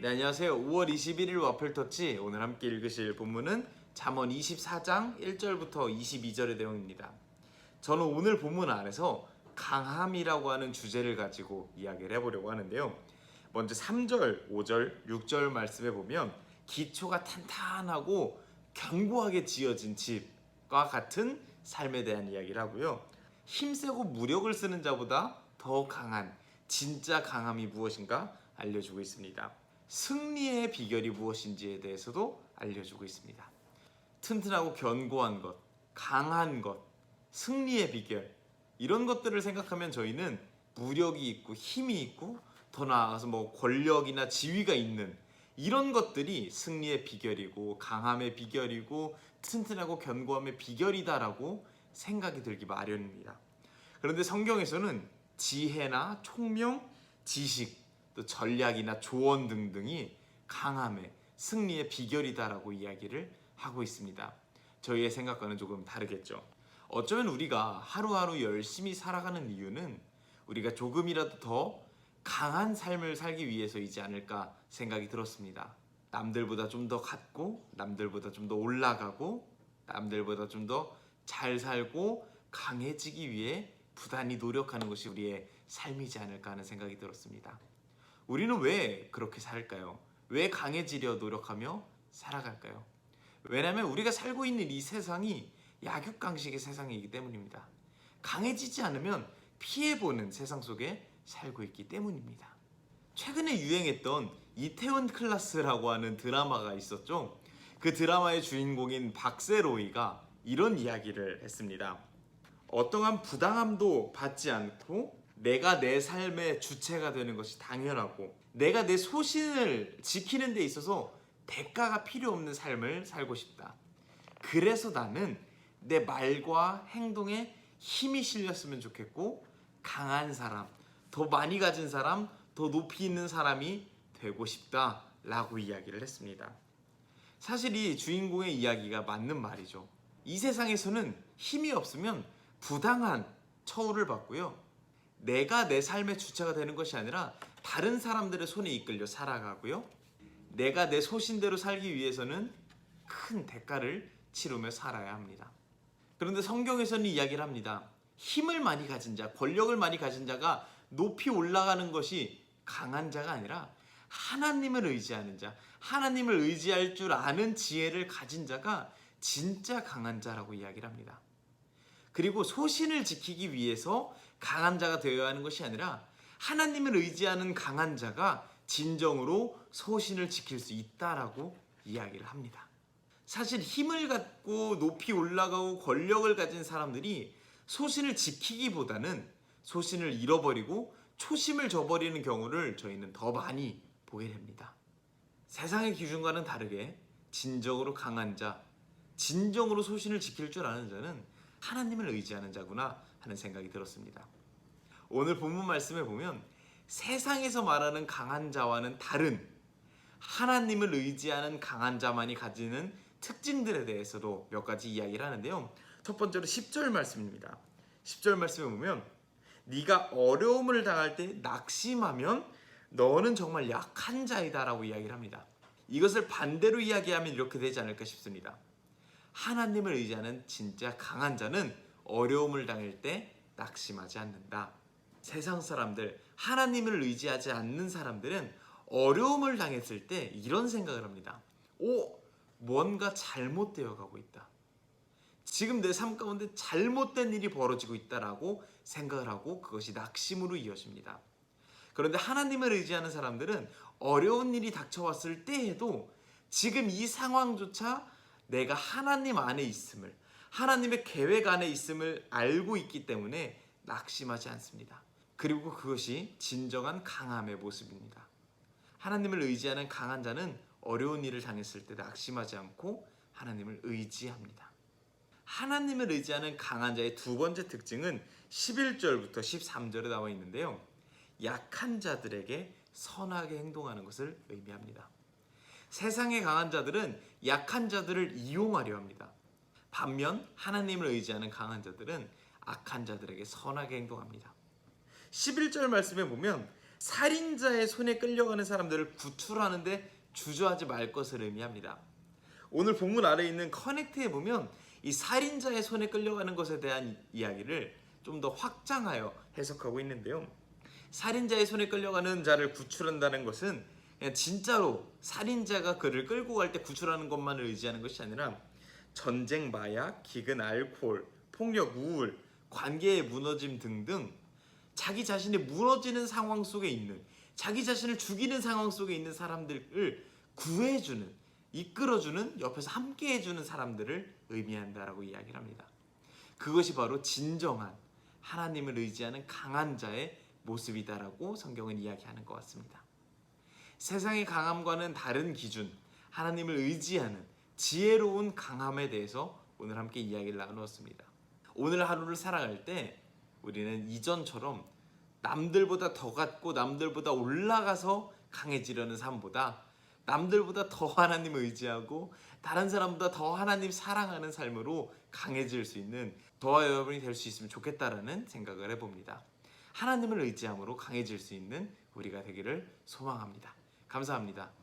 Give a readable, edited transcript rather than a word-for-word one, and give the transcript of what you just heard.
네, 안녕하세요. 5월 21일 와플터치. 오늘 함께 읽으실 본문은 잠언 24장 1절부터 22절의 내용입니다. 저는 오늘 본문 안에서 강함이라고 하는 주제를 가지고 이야기를 해보려고 하는데요. 먼저 3절, 5절, 6절 말씀에 보면 기초가 탄탄하고 견고하게 지어진 집과 같은 삶에 대한 이야기를 하고요. 힘세고 무력을 쓰는 자보다 더 강한 진짜 강함이 무엇인가 알려주고 있습니다. 승리의 비결이 무엇인지에 대해서도 알려주고 있습니다. 튼튼하고 견고한 것, 강한 것, 승리의 비결, 이런 것들을 생각하면 저희는 무력이 있고 힘이 있고 더 나아가서 권력이나 지위가 있는 이런 것들이 승리의 비결이고 강함의 비결이고 튼튼하고 견고함의 비결이다라고 생각이 들기 마련입니다. 그런데 성경에서는 지혜나 총명, 지식, 또 전략이나 조언 등등이 강함의 승리의 비결이다라고 이야기를 하고 있습니다. 저희의 생각과는 조금 다르겠죠. 어쩌면 우리가 하루하루 열심히 살아가는 이유는 우리가 조금이라도 더 강한 삶을 살기 위해서이지 않을까 생각이 들었습니다. 남들보다 좀 더 갖고, 남들보다 좀 더 올라가고, 남들보다 좀 더 잘 살고 강해지기 위해 부단히 노력하는 것이 우리의 삶이지 않을까 하는 생각이 들었습니다. 우리는 왜 그렇게 살까요? 왜 강해지려 노력하며 살아갈까요? 왜냐하면 우리가 살고 있는 이 세상이 약육강식의 세상이기 때문입니다. 강해지지 않으면 피해보는 세상 속에 살고 있기 때문입니다. 최근에 유행했던 이태원 클라스라고 하는 드라마가 있었죠. 그 드라마의 주인공인 박세로이가 이런 이야기를 했습니다. 어떠한 부당함도 받지 않고 내가 내 삶의 주체가 되는 것이 당연하고 내가 내 소신을 지키는 데 있어서 대가가 필요 없는 삶을 살고 싶다. 그래서 나는 내 말과 행동에 힘이 실렸으면 좋겠고 강한 사람, 더 많이 가진 사람, 더 높이 있는 사람이 되고 싶다라고 이야기를 했습니다. 사실 이 주인공의 이야기가 맞는 말이죠. 이 세상에서는 힘이 없으면 부당한 처우를 받고요. 내가 내 삶의 주체가 되는 것이 아니라 다른 사람들의 손에 이끌려 살아가고요. 내가 내 소신대로 살기 위해서는 큰 대가를 치르며 살아야 합니다. 그런데 성경에서는 이야기를 합니다. 힘을 많이 가진 자, 권력을 많이 가진 자가 높이 올라가는 것이 강한 자가 아니라 하나님을 의지하는 자, 하나님을 의지할 줄 아는 지혜를 가진 자가 진짜 강한 자라고 이야기를 합니다. 그리고 소신을 지키기 위해서 강한 자가 되어야 하는 것이 아니라 하나님을 의지하는 강한 자가 진정으로 소신을 지킬 수 있다라고 이야기를 합니다. 사실 힘을 갖고 높이 올라가고 권력을 가진 사람들이 소신을 지키기보다는 소신을 잃어버리고 초심을 저버리는 경우를 저희는 더 많이 보게 됩니다. 세상의 기준과는 다르게 진정으로 강한 자, 진정으로 소신을 지킬 줄 아는 자는 하나님을 의지하는 자구나 하는 생각이 들었습니다. 오늘 본문 말씀에 보면 세상에서 말하는 강한 자와는 다른 하나님을 의지하는 강한 자만이 가지는 특징들에 대해서도 몇 가지 이야기를 하는데요. 첫 번째로 10절 말씀입니다. 10절 말씀에 보면 네가 어려움을 당할 때 낙심하면 너는 정말 약한 자이다 라고 이야기를 합니다. 이것을 반대로 이야기하면 이렇게 되지 않을까 싶습니다. 하나님을 의지하는 진짜 강한 자는 어려움을 당할 때 낙심하지 않는다. 세상 사람들, 하나님을 의지하지 않는 사람들은 어려움을 당했을 때 이런 생각을 합니다. 뭔가 잘못되어 가고 있다. 지금 내 삶 가운데 잘못된 일이 벌어지고 있다라고 생각을 하고 그것이 낙심으로 이어집니다. 그런데 하나님을 의지하는 사람들은 어려운 일이 닥쳐왔을 때에도 지금 이 상황조차 내가 하나님 안에 있음을, 하나님의 계획 안에 있음을 알고 있기 때문에 낙심하지 않습니다. 그리고 그것이 진정한 강함의 모습입니다. 하나님을 의지하는 강한 자는 어려운 일을 당했을 때 낙심하지 않고 하나님을 의지합니다. 하나님을 의지하는 강한 자의 두 번째 특징은 11절부터 13절에 나와 있는데요. 약한 자들에게 선하게 행동하는 것을 의미합니다. 세상의 강한 자들은 약한 자들을 이용하려 합니다. 반면 하나님을 의지하는 강한 자들은 악한 자들에게 선하게 행동합니다. 11절 말씀에 보면 살인자의 손에 끌려가는 사람들을 구출하는데 주저하지 말 것을 의미합니다. 오늘 본문 아래에 있는 커넥트에 보면 이 살인자의 손에 끌려가는 것에 대한 이야기를 좀 더 확장하여 해석하고 있는데요. 살인자의 손에 끌려가는 자를 구출한다는 것은 그냥 진짜로 살인자가 그를 끌고 갈 때 구출하는 것만을 의지하는 것이 아니라 전쟁, 마약, 기근, 알코올, 폭력, 우울, 관계의 무너짐 등등 자기 자신이 무너지는 상황 속에 있는, 자기 자신을 죽이는 상황 속에 있는 사람들을 구해주는, 이끌어주는, 옆에서 함께 해주는 사람들을 의미한다라고 이야기를 합니다. 그것이 바로 진정한 하나님을 의지하는 강한 자의 모습이다라고 성경은 이야기하는 것 같습니다. 세상의 강함과는 다른 기준, 하나님을 의지하는 지혜로운 강함에 대해서 오늘 함께 이야기를 나누었습니다. 오늘 하루를 살아갈 때 우리는 이전처럼 남들보다 더 갖고 남들보다 올라가서 강해지려는 삶보다 남들보다 더 하나님을 의지하고 다른 사람보다 더 하나님 사랑하는 삶으로 강해질 수 있는 저와 여러분이 될 수 있으면 좋겠다라는 생각을 해봅니다. 하나님을 의지함으로 강해질 수 있는 우리가 되기를 소망합니다. 감사합니다.